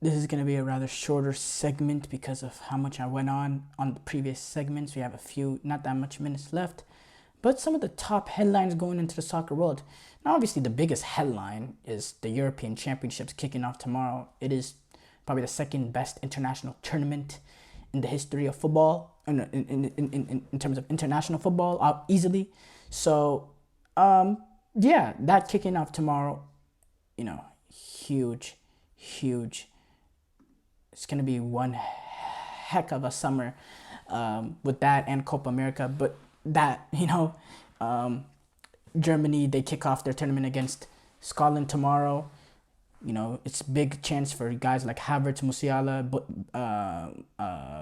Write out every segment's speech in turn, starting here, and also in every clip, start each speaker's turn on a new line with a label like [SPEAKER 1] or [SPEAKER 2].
[SPEAKER 1] This is going to be a rather shorter segment because of how much I went on the previous segments. We have a few, not that much minutes left. But some of the top headlines going into the soccer world. Now, obviously, the biggest headline is the European Championships kicking off tomorrow. It is probably the second best international tournament in the history of football, in terms of international football, easily. So, that kicking off tomorrow, huge. It's going to be one heck of a summer with that and Copa America. But that, Germany, they kick off their tournament against Scotland tomorrow. It's big chance for guys like Havertz, Musiala,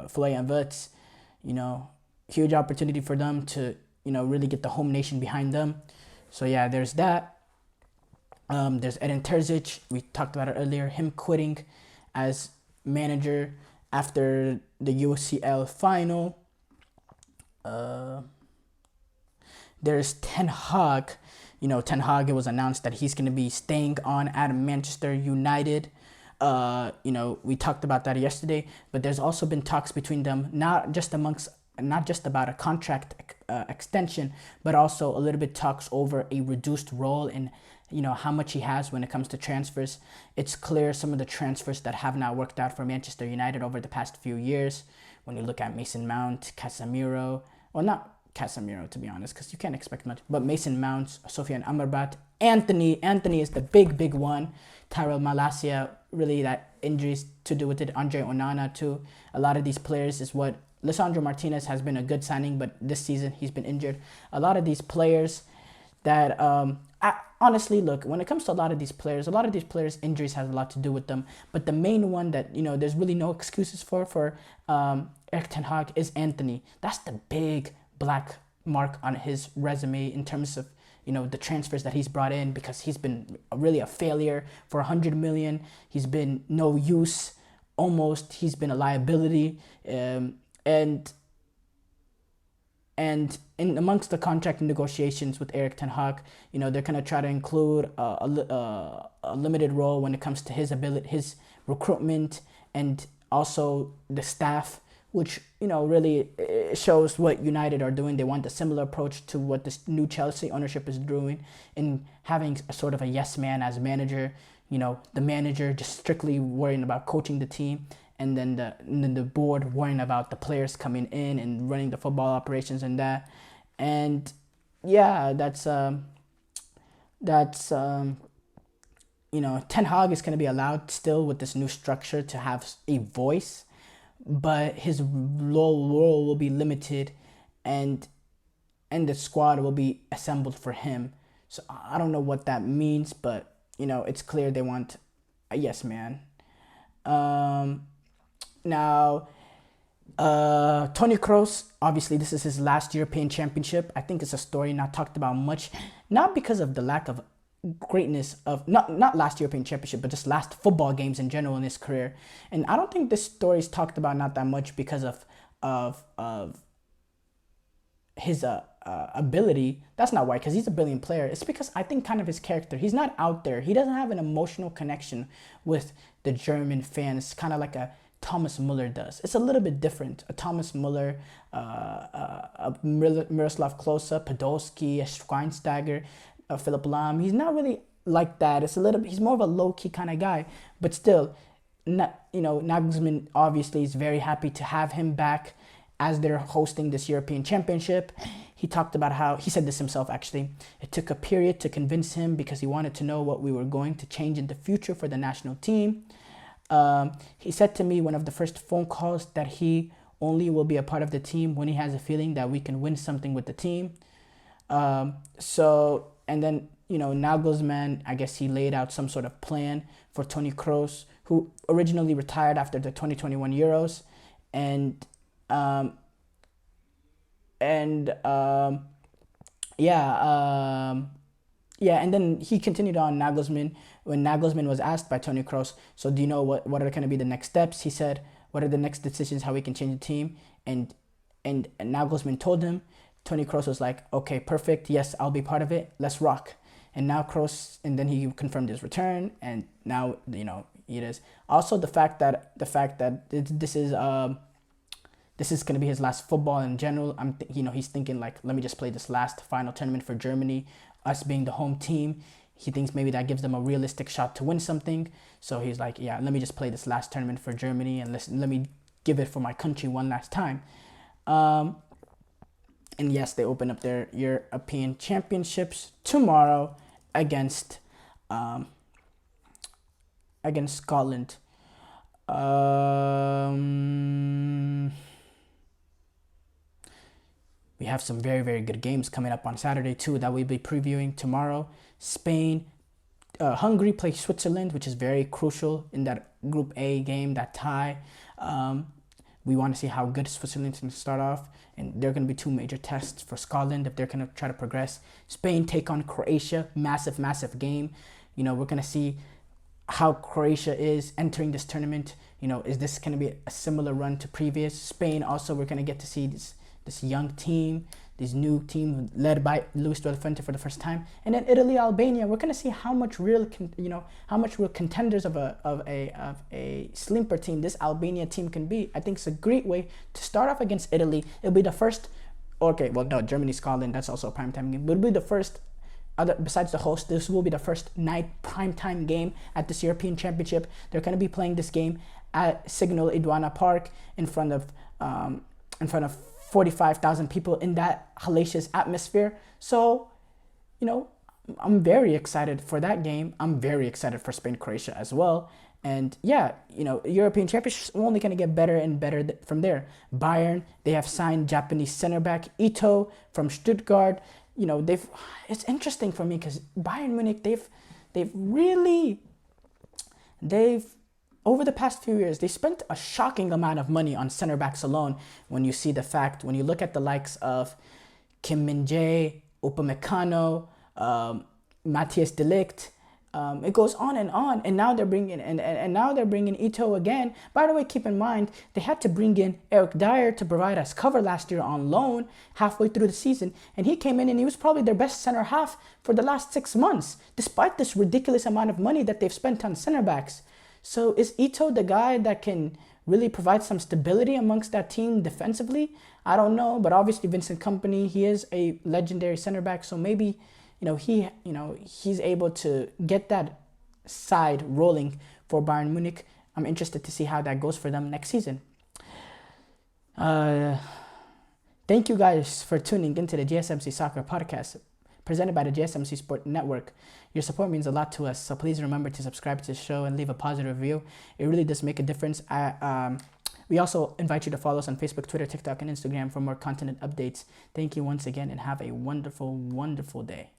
[SPEAKER 1] Flay and Wirtz. Huge opportunity for them to, really get the home nation behind them. So, yeah, there's that. There's Edin Terzic. We talked about it earlier. Him quitting as manager after the UCL final. There's Ten Hag. Ten Hag, it was announced that he's going to be staying on at Manchester United. We talked about that yesterday, but there's also been talks between them, not just about a contract extension, but also a little bit talks over a reduced role in, how much he has when it comes to transfers. It's clear some of the transfers that have not worked out for Manchester United over the past few years. When you look at Mason Mount, Casemiro, well, not Casemiro, to be honest, because you can't expect much. But Mason Mount, Sofian Amrabat, Anthony is the big one. Tyrell Malacia, really that injuries to do with it. Andre Onana too. A lot of these players is what Lisandro Martinez has been a good signing, but this season he's been injured. A lot of these players that honestly, look, when it comes to a lot of these players, injuries has a lot to do with them. But the main one that, there's really no excuses for Erik ten Hag is Anthony. That's the big black mark on his resume in terms of, the transfers that he's brought in, because he's been really a failure. For 100 million, he's been no use, almost. He's been a liability. And in amongst the contract negotiations with Erik ten Hag, they're going to try to include a limited role when it comes to his recruitment and also the staff, which, really shows what United are doing. They want a similar approach to what this new Chelsea ownership is doing in having a sort of a yes man as manager. The manager just strictly worrying about coaching the team, and then the board worrying about the players coming in and running the football operations and that. And yeah, Ten Hag is going to be allowed still with this new structure to have a voice, but his role will be limited, and the squad will be assembled for him. So I don't know what that means, but it's clear they want a yes man. Now, Toni Kroos, obviously this is his last European Championship. I think it's a story not talked about much, not because of the lack of greatness of not last European Championship, but just last football games in general in his career. And I don't think this story is talked about not that much because of his ability. That's not why, because he's a brilliant player. It's because I think kind of his character. He's not out there. He doesn't have an emotional connection with the German fans, kind of like a Thomas Muller does. It's a little bit different. A Thomas Muller, Miroslav Klose, Podolski, Schweinsteiger, Philipp Lahm. He's not really like that. He's more of a low-key kind of guy. But still, Nagelsmann obviously is very happy to have him back as they're hosting this European Championship. He talked about how, he said this himself actually, it took a period to convince him because he wanted to know what we were going to change in the future for the national team. He said to me one of the first phone calls that he only will be a part of the team when he has a feeling that we can win something with the team. And then, Nagelsmann, I guess he laid out some sort of plan for Toni Kroos, who originally retired after the 2021 Euros. And then he continued on Nagelsmann. When Nagelsmann was asked by Toni Kroos, so do you know what are going to be the next steps? He said, what are the next decisions, how we can change the team? And Nagelsmann told him. Toni Kroos was like, okay, perfect. Yes, I'll be part of it. Let's rock. And now Kroos, and then he confirmed his return. And now, It is. Also, the fact that this is gonna be his last football in general. He's thinking like, let me just play this last final tournament for Germany, us being the home team. He thinks maybe that gives them a realistic shot to win something. So he's like, yeah, let me just play this last tournament for Germany and let me give it for my country one last time. And yes, they open up their European Championships tomorrow against Scotland. We have some very, very good games coming up on Saturday too that we'll be previewing tomorrow. Spain, Hungary play Switzerland, which is very crucial in that Group A game, that tie. We want to see how good Switzerland can start off, and there are going to be two major tests for Scotland if they're going to try to progress. Spain take on Croatia, massive game. We're going to see how Croatia is entering this tournament. Is this going to be a similar run to previous? Spain also, we're going to get to see this young team, this new team led by Luis de la Fuente for the first time. And then Italy, Albania, we're going to see how much real contenders of a sleeper team this Albania team can be. I think it's a great way to start off against Italy. It'll be the first, Germany, Scotland, that's also a primetime game, but it'll be the first, besides the host, this will be the first night primetime game at this European Championship. They're going to be playing this game at Signal Iduna Park in front of 45,000 people in that hellacious atmosphere. So, I'm very excited for that game. I'm very excited for Spain, Croatia as well. And yeah, European Championships are only going to get better and better from there. Bayern, they have signed Japanese center back Ito from Stuttgart. It's interesting for me because Bayern Munich, over the past few years, they spent a shocking amount of money on center backs alone. When you look at the likes of Kim Min-jae, Upamecano, Matthias de Ligt, it goes on, and now they're bringing Ito again. By the way, keep in mind they had to bring in Eric Dyer to provide us cover last year on loan halfway through the season, and he came in and he was probably their best center half for the last 6 months, despite this ridiculous amount of money that they've spent on center backs. So is Ito the guy that can really provide some stability amongst that team defensively? I don't know, but obviously Vincent Kompany, he is a legendary center back, so maybe he's able to get that side rolling for Bayern Munich. I'm interested to see how that goes for them next season. Thank you guys for tuning into the GSMC Soccer Podcast, presented by the GSMC Sport Network. Your support means a lot to us, so please remember to subscribe to the show and leave a positive review. It really does make a difference. We also invite you to follow us on Facebook, Twitter, TikTok, and Instagram for more content and updates. Thank you once again, and have a wonderful, wonderful day.